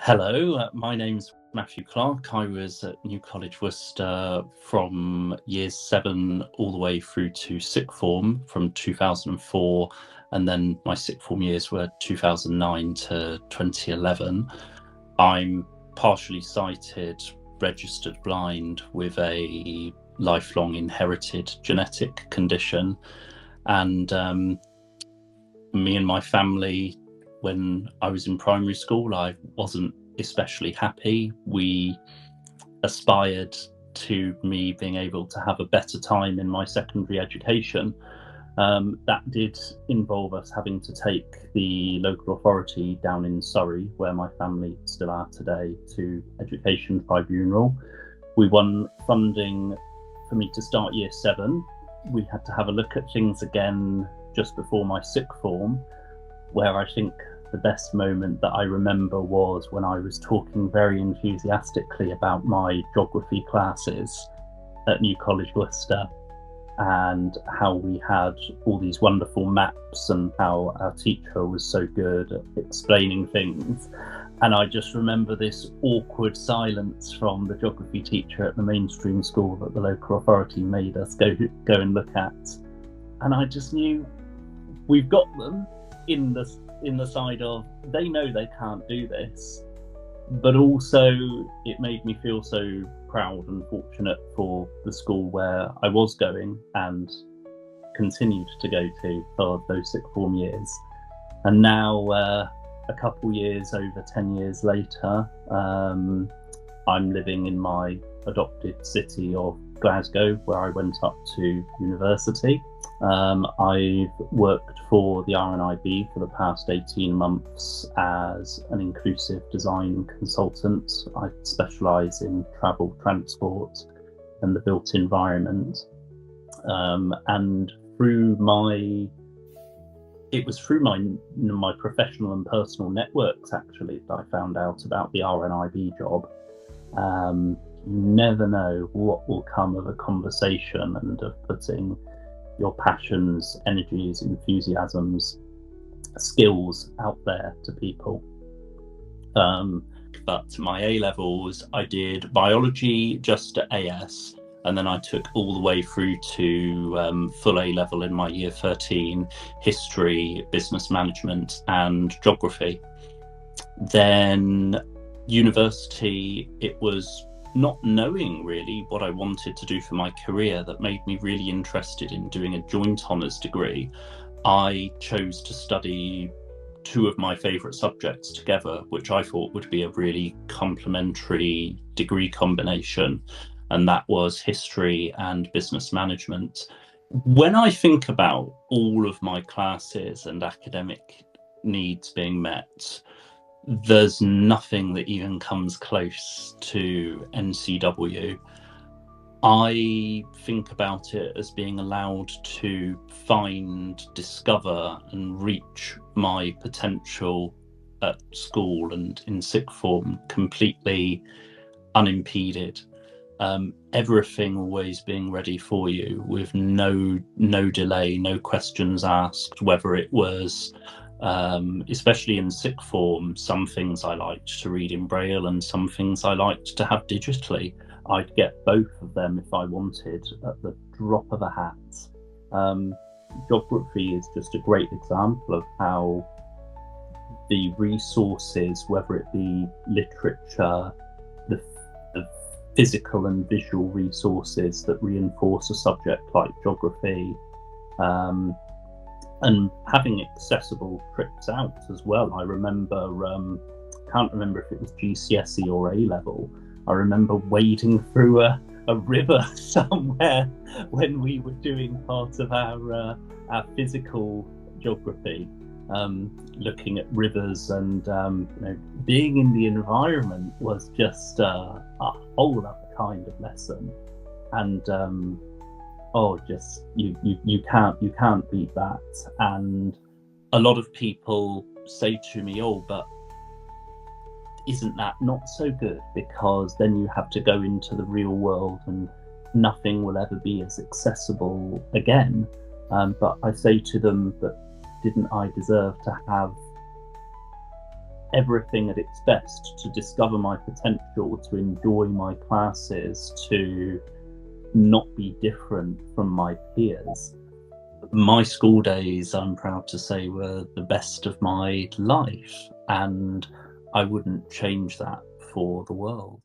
Hello, my name's Matthew Clark. I was at New College Worcester from years 7 all the way through to Sixth Form from 2004, and then my Sixth Form years were 2009 to 2011. I'm partially sighted, registered blind with a lifelong inherited genetic condition, and me and my family, when I was in primary school, I wasn't especially happy. We aspired to me being able to have a better time in my secondary education. That did involve us having to take the local authority down in Surrey, where my family still are today, to Education Tribunal. We won funding for me to start year 7. We had to have a look at things again just before my Sixth Form, where I think the best moment that I remember was when I was talking very enthusiastically about my geography classes at New College Worcester, and how we had all these wonderful maps and how our teacher was so good at explaining things. And I just remember this awkward silence from the geography teacher at the mainstream school that the local authority made us go and look at. And I just knew we've got them in the side of, they know they can't do this, but also it made me feel so proud and fortunate for the school where I was going and continued to go to for those Sixth Form years. And now a couple years, over 10 years later, I'm living in my adopted city of Glasgow, where I went up to university. I've worked for the RNIB for the past 18 months as an inclusive design consultant. I specialise in travel, transport and the built environment. And it was through my professional and personal networks, actually, that I found out about the RNIB job. You never know what will come of a conversation and of putting your passions, energies, enthusiasms, skills out there to people. But my A-levels, I did biology just at AS, and then I took all the way through to full A-level in my year 13, history, business management and geography. Then university, it was not knowing really what I wanted to do for my career that made me really interested in doing a joint honours degree. I chose to study 2 of my favourite subjects together, which I thought would be a really complementary degree combination, and that was history and business management. When I think about all of my classes and academic needs being met, there's nothing that even comes close to NCW. I think about it as being allowed to find, discover and reach my potential at school and in Sixth Form completely unimpeded. Everything always being ready for you with no delay, no questions asked, whether it was especially in Sixth Form, some things I liked to read in Braille and some things I liked to have digitally. I'd get both of them if I wanted at the drop of a hat. Geography is just a great example of how the resources, whether it be literature, the physical and visual resources that reinforce a subject like geography, and having accessible trips out as well. I remember, can't remember if it was GCSE or A-level, I remember wading through a river somewhere when we were doing part of our physical geography, looking at rivers, and being in the environment was just a whole other kind of lesson. And just you can't beat that. And a lot of people say to me, but isn't that not so good, because then you have to go into the real world and nothing will ever be as accessible again. But I say to them, but didn't I deserve to have everything at its best to discover my potential, to enjoy my classes, to not be different from my peers. My school days, I'm proud to say, were the best of my life, and I wouldn't change that for the world.